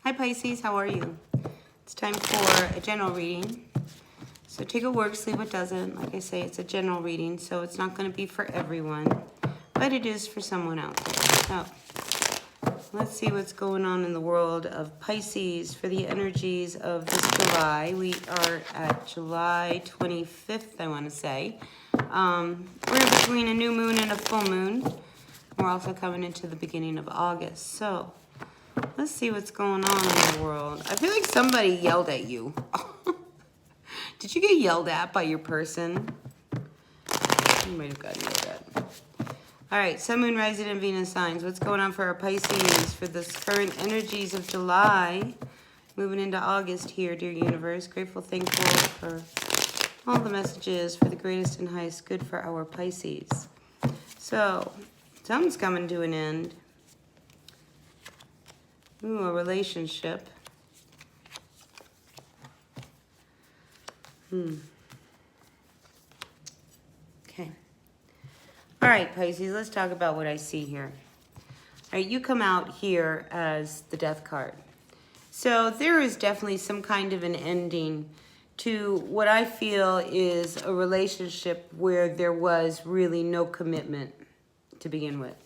Hi Pisces, how are you? It's time for a general reading. So take what works, leave what doesn't. Like I say, it's a general reading, so it's not going to be for everyone, but it is for someone out there. So let's see what's going on in the world of Pisces for the energies of this July. We are at July 25th, I want to say. We're in between a new moon and a full moon. We're also coming into the beginning of August. So let's see what's going on in the world. I feel like somebody yelled at you. Did you get yelled at by your person? You might have gotten yelled at. All right, Sun, Moon, Rising, and Venus signs. What's going on for our Pisces for this current energies of July? Moving into August here, dear universe. Grateful, thankful for all the messages for the greatest and highest good for our Pisces. So, something's coming to an end. Ooh, a relationship. Okay. All right, Pisces, let's talk about what I see here. All right, you come out here as the Death card. So there is definitely some kind of an ending to what I feel is a relationship where there was really no commitment to begin with.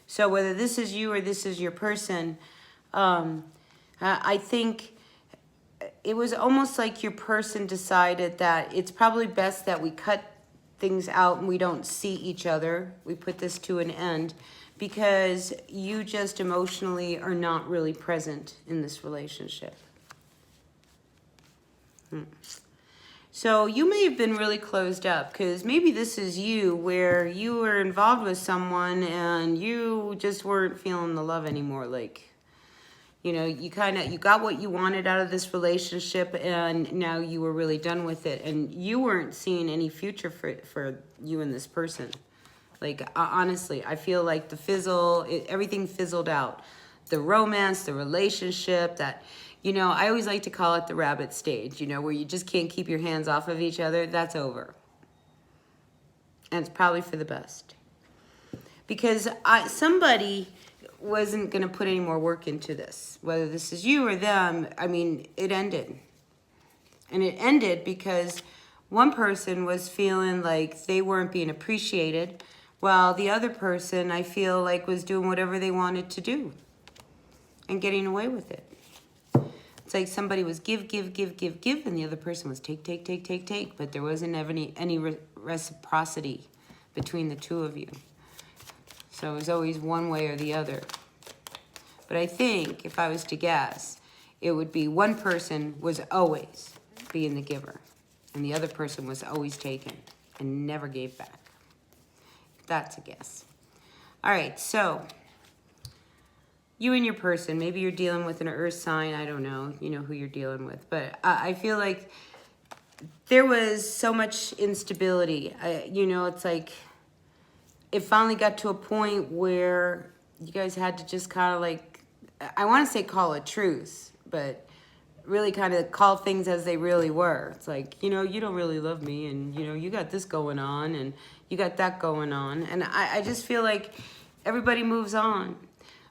So whether this is you or this is your person, I think it was almost like your person decided that it's probably best that we cut things out and we don't see each other. We put this to an end because you just emotionally are not really present in this relationship. So you may have been really closed up because maybe this is you where you were involved with someone and you just weren't feeling the love anymore. Like, you know, you got what you wanted out of this relationship and now you were really done with it. And you weren't seeing any future for you and this person. Like, honestly, I feel like everything fizzled out. The romance, the relationship, that, you know, I always like to call it the rabbit stage, you know, where you just can't keep your hands off of each other. That's over. And it's probably for the best. Because somebody wasn't going to put any more work into this. Whether this is you or them, I mean, it ended. And it ended because one person was feeling like they weren't being appreciated, while the other person, I feel like, was doing whatever they wanted to do and getting away with it. It's like somebody was give, and the other person was take, but there wasn't any reciprocity between the two of you. So it was always one way or the other. But I think, if I was to guess, it would be one person was always being the giver, and the other person was always taken and never gave back. That's a guess. All right, so you and your person, maybe you're dealing with an earth sign. I don't know. You know who you're dealing with. But I feel like there was so much instability. You know, it's like it finally got to a point where you guys had to just kind of like, I want to say call a truce, but really kind of call things as they really were. It's like, you know, you don't really love me, and, you know, you got this going on, and you got that going on. And I just feel like everybody moves on.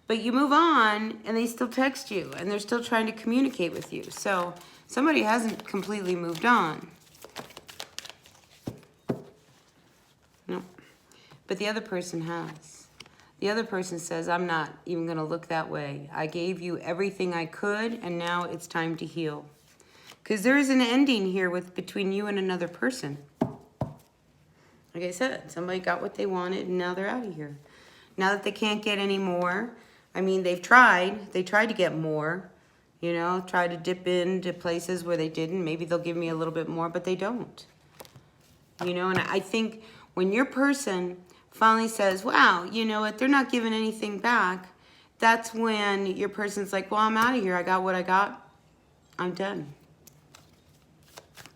But you move on, and they still text you, and they're still trying to communicate with you. So somebody hasn't completely moved on. No. But the other person has. The other person says, I'm not even going to look that way. I gave you everything I could, and now it's time to heal. Because there is an ending here between you and another person. Like I said, somebody got what they wanted, and now they're out of here. Now that they can't get any more, I mean, they've tried. They tried to get more, you know, try to dip into places where they didn't. Maybe they'll give me a little bit more, but they don't. You know, and I think when your person finally says, wow, you know what, they're not giving anything back, that's when your person's like, well, I'm out of here. I got what I got. I'm done.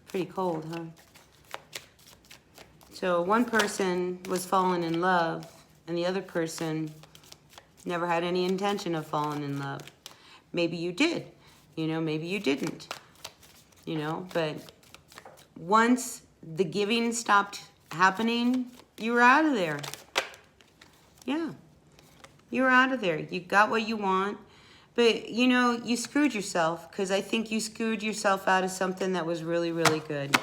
Pretty cold, huh? So one person was falling in love, and the other person never had any intention of falling in love. Maybe you did, you know, maybe you didn't, you know, but once the giving stopped happening, you were out of there. Yeah, you were out of there. You got what you want, But, you know, you screwed yourself, because I think you screwed yourself out of something that was really, really good.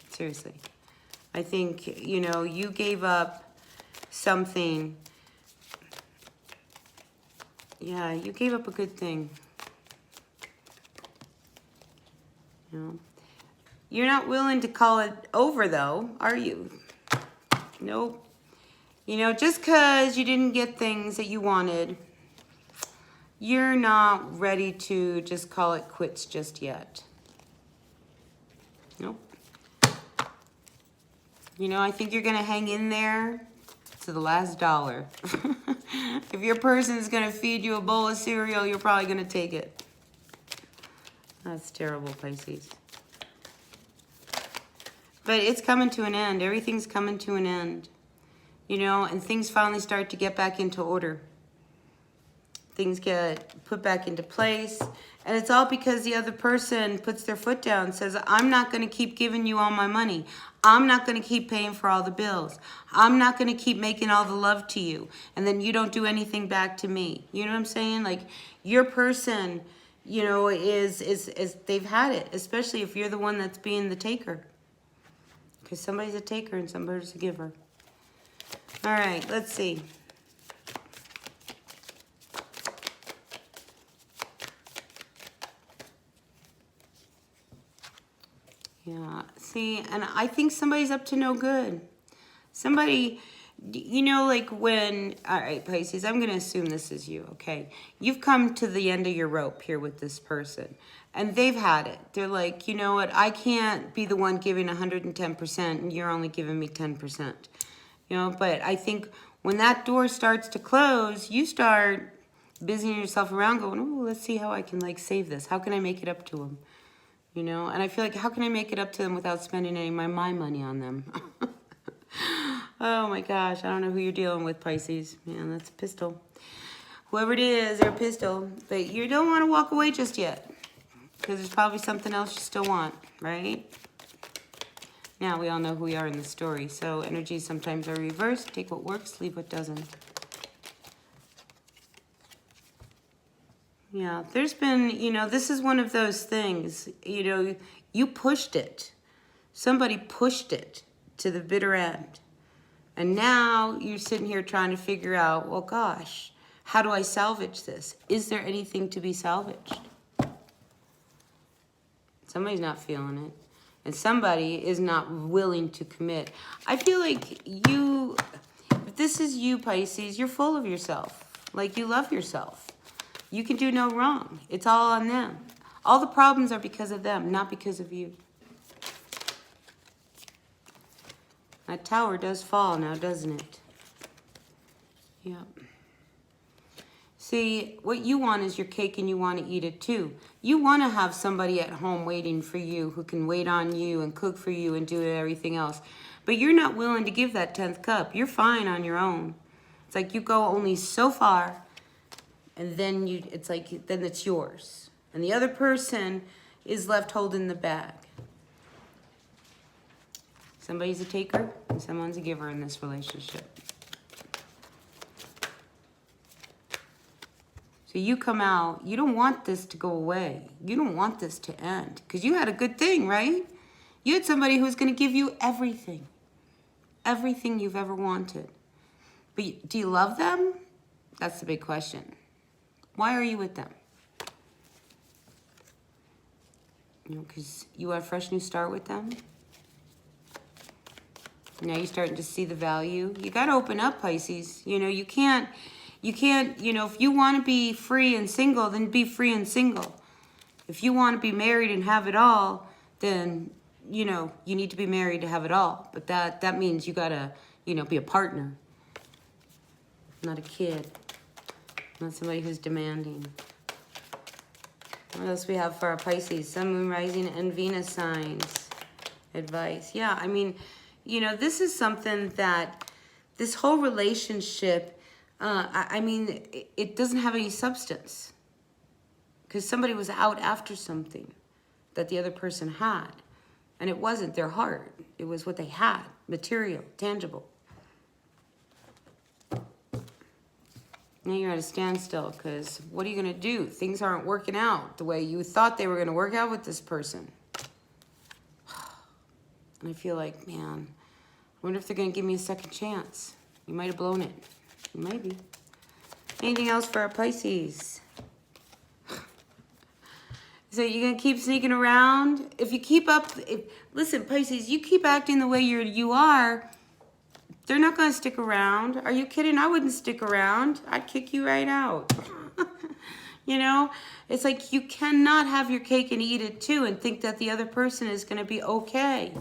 Seriously. I think, you know, you gave up something. Yeah, you gave up a good thing. You know, you're not willing to call it over, though, are you? Nope. You know, just because you didn't get things that you wanted, you're not ready to just call it quits just yet. Nope. You know, I think you're going to hang in there to the last dollar. If your person's going to feed you a bowl of cereal, you're probably going to take it. That's terrible, Pisces. But it's coming to an end. Everything's coming to an end. You know, and things finally start to get back into order. Things get put back into place. And it's all because the other person puts their foot down and says, I'm not going to keep giving you all my money. I'm not going to keep paying for all the bills. I'm not going to keep making all the love to you. And then you don't do anything back to me. You know what I'm saying? Like, your person, you know, is they've had it. Especially if you're the one that's being the taker. Because somebody's a taker and somebody's a giver. All right, let's see. Yeah, see, and I think somebody's up to no good. Somebody, you know, like when, all right, Pisces, I'm going to assume this is you, okay? You've come to the end of your rope here with this person, and they've had it. They're like, you know what, I can't be the one giving 110%, and you're only giving me 10%. You know, but I think when that door starts to close, you start busying yourself around going, oh, let's see how I can, like, save this. How can I make it up to them? You know, and I feel like, how can I make it up to them without spending any of my money on them? Oh my gosh, I don't know who you're dealing with, Pisces. Man, that's a pistol. Whoever it is, they're a pistol. But you don't want to walk away just yet, because there's probably something else you still want, right? Now, we all know who we are in the story. So energies sometimes are reversed. Take what works, leave what doesn't. Yeah, there's been, you know, this is one of those things, you know, you pushed it. Somebody pushed it to the bitter end. And now you're sitting here trying to figure out, well, gosh, how do I salvage this? Is there anything to be salvaged? Somebody's not feeling it. And somebody is not willing to commit. I feel like you, if this is you, Pisces, you're full of yourself. Like, you love yourself. You can do no wrong. It's all on them. All the problems are because of them, not because of you. That tower does fall now, doesn't it? Yep. See, what you want is your cake and you want to eat it too. You want to have somebody at home waiting for you who can wait on you and cook for you and do everything else. But you're not willing to give that 10th cup. You're fine on your own. It's like you go only so far, and then it's like, then it's yours. And the other person is left holding the bag. Somebody's a taker and someone's a giver in this relationship. So you come out, you don't want this to go away. You don't want this to end. Because you had a good thing, right? You had somebody who's going to give you everything. Everything you've ever wanted. But do you love them? That's the big question. Why are you with them? You know, because you want a fresh new start with them? Now you're starting to see the value. You got to open up, Pisces. You know, you can't, you know, if you want to be free and single, then be free and single. If you want to be married and have it all, then, you know, you need to be married to have it all. But that means you got to, you know, be a partner. Not a kid. Not somebody who's demanding. What else we have for our Pisces? Sun, Moon, Rising, and Venus signs. Advice. Yeah, I mean, you know, this is something that this whole relationship, I mean, it doesn't have any substance. Because somebody was out after something that the other person had. And it wasn't their heart. It was what they had. Material, tangible. Now you're at a standstill because what are you going to do? Things aren't working out the way you thought they were going to work out with this person. And I feel like, man, I wonder if they're going to give me a second chance. You might have blown it. Maybe. Anything else for our Pisces? So you're going to keep sneaking around? If you keep up... listen, Pisces, you keep acting the way you are... They're not going to stick around. Are you kidding? I wouldn't stick around. I'd kick you right out. You know? It's like you cannot have your cake and eat it too and think that the other person is going to be okay.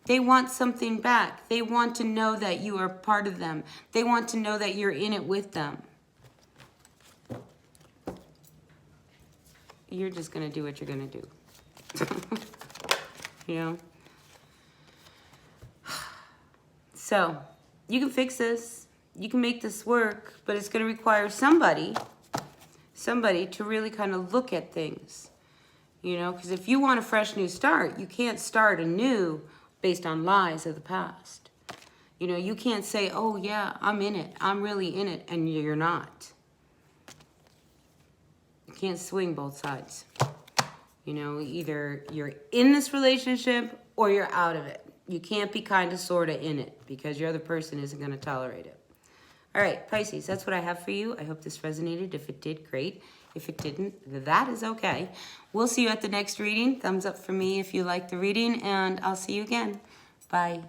They want something back. They want to know that you are part of them. They want to know that you're in it with them. You're just going to do what you're going to do. You know? So, you can fix this. You can make this work, but it's going to require somebody to really kind of look at things. You know, because if you want a fresh new start, you can't start anew based on lies of the past. You know, you can't say, oh yeah, I'm in it. I'm really in it, and you're not. You can't swing both sides. You know, either you're in this relationship or you're out of it. You can't be kind of, sort of in it because your other person isn't going to tolerate it. All right, Pisces, that's what I have for you. I hope this resonated. If it did, great. If it didn't, that is okay. We'll see you at the next reading. Thumbs up for me if you like the reading, and I'll see you again. Bye.